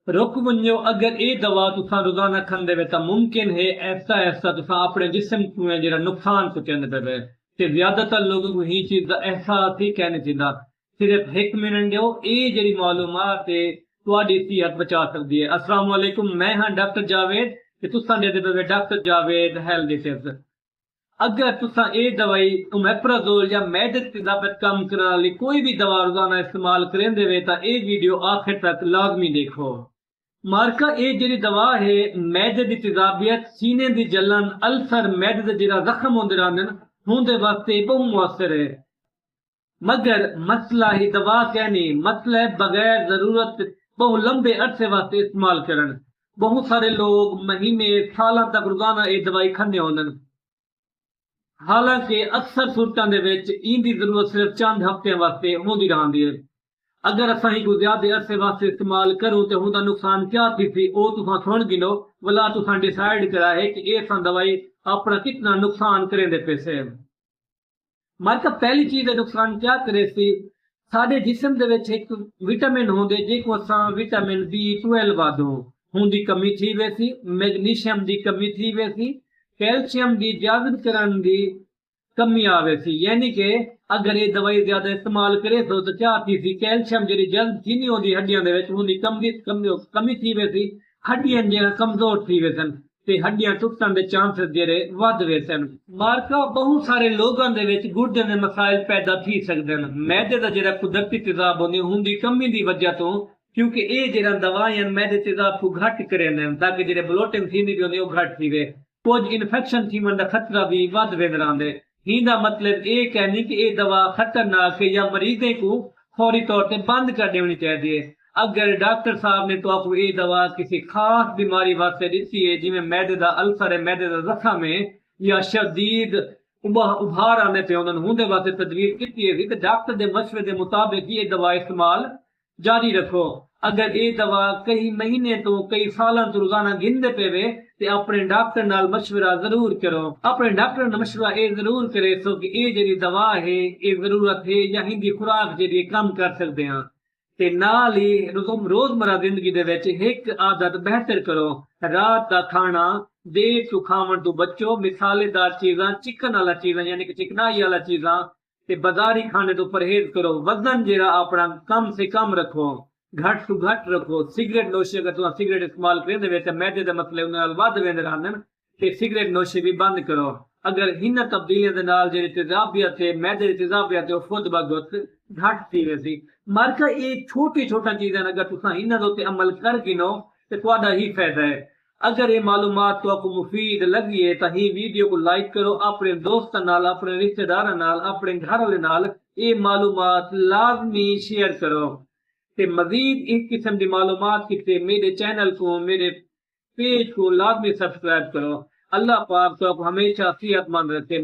रुक वञो अगर ये दवा तुसा रोजाना खंदे वे तो मुमकिन है ऐसा ऐसा तुसा अपने जिस्म को है जेड़ा नुकसान पहुंचांदे पे ते ज्यादातर लोगों को ही चीज का एहसास ही कहने चीजा सिर्फ एक मिनट दो ये जेड़ी मालूमात है तुम्हारी सेहत बचा सकती है। अस्सलाम वालेकुम, मैं हाँ डॉक्टर जावेद ते तुसा दे पे डॉक्टर जावेद हेल्थ टिप्स। अगर तुसा ये दवाई ओमेप्राजोल या मैदे तेजाबत कम करने वाली कोई भी दवा रोजाना इस्तेमाल करेंदे वे तो ये वीडियो आखिर तक लाजमी देखो। मार्का ये जेडी दवा है मैदे दी तेजाबियत सीने दी जलन अल्सर मैदे दे जेड़ा जख्म होंदे रहंदे हुंदे वास्ते बहुत मुअस्सर है। मगर मसला ही दवा कहनी मसला है बगैर जरूरत बहुत लंबे अरसे वास्ते इस्तेमाल करन। बहुत सारे लोग महीने साल तक रोजाना ये दवाई खंदे होंदे। हालांकि अक्सर सूरतां दे विच इंदी जरूरत सिर्फ चंद हफ्ते वास्ते होंदी रहंदी है। अगर असां ही कोई ज्यादा अरसे वास्ते इस्तेमाल करूं तो हुंदा नुकसान क्या थी ओ तुसां सुन गिनो वला तुसां डिसाइड करा है कि ये सा दवाई अपना कितना नुकसान करेंदे पैसे। मार्का पहली चीज नुकसान क्या करे सी साडे जिस्म दे विच एक विटामिन होंदे जिको असां विटामिन B12 वाधो हुंदी कमी थी वैसी मैग्नीशियम दी कमी थी वैसी कैल्शियम दी जागृत करन दी कमी आवे सी। यानी कि अगर ये दवाई ज्यादा इस्तेमाल करे तो क्या थी सी कैल्शियम जेडी जल्द थी नहीं होंदी हड्डियां दे विच हुंदी कमी थी वैसी हड्डियां जेड़ा कमजोर थी वैसन ते हड्डियां टुटण दे चांसेस जेड़े वध वैसन। मार्का बहुत सारे लोगों दे विच गुर्दे दे मसाइल पैदा थी सकदे न मैदे दा जेड़ा कुदरती तेजाब होंदी हुंदी कमी दी वजह तो क्योंकि ये जेड़ा दवाइयां मैदे तेजाब को घट करेंदे ताकि जेड़े ब्लोटिंग थींदी होंदी ओ घट थी वे कुछ इन्फेक्शन थीवन दा खतरा भी वध वेंदा रहंदे। हिंदा मतलब ये कहनी कि ये दवा खतरनाक है या मरीजें को फौरी तौर पर बंद कर देनी चाहिए। अगर डॉक्टर साहब ने तो आपको ये दवा किसी खास बीमारी वास्ते दी है जिमें मैदे का अल्सर है मैदे का जख्म है या शदीद उभार आने पे उन्होंने वास्ते तजवीज की है तो डॉक्टर के मशवरे के मुताबिक ये दवा इस्तेमाल जारी रखो। अगर ये दवा कई महीने तो कई साल तो रोजाना गिनते पेवे ते अपने डॉक्टर नाल मशवरा जरूर करो। अपने डॉक्टर नाल मशवरा ये जरूर करे सो कि ये जेडी दवा है ये जरूरत है या हिंदी खुराक जेडी कम कर सकते हैं ते नाल ही रोजमर्रा जिंदगी दे विच एक आदत बेहतर करो। रात का खाना देर तो खावन तो बचो मिसालेदार चीज़ां चिकन वाला चीज़ां यानी कि चिकनाई वाला चीज़ां ते बाजारी खाने तो परहेज करो। वजन जेड़ा अपना कम से कम रखो घट तो घट रखो। सिगरेट नोशे अगर तुम सिगरेट इस्तेमाल करेंदे वे ते मैदे दे मसले उन्हां नाल वध वेंदे रहंदे न ते सिगरेट नोशे भी बंद करो। अगर हिन तब्दीलियां दे नाल जेहड़ी तेजाबियत है मैदे दी तेजाबियत है खुद बखुद घट थी वैसी। मार्का ये छोटी छोटा चीज़ां अगर तुसां हिन दे उत्ते अमल कर गिनो ते तुहाडा ही फायदा है। अगर ये मालूमात तो आपको मुफीद लगी है तो ही वीडियो को लाइक करो अपने दोस्तों नाल अपने रिश्तेदारों नाल अपने घर वाले नाल ये मालूमात लाजमी शेयर करो ते मजीद इस किस्म की मालूमात के मेरे चैनल को मेरे पेज को लाजमी सब्सक्राइब करो। अल्लाह पाक तो आप हमेशा सेहतमंद रखे।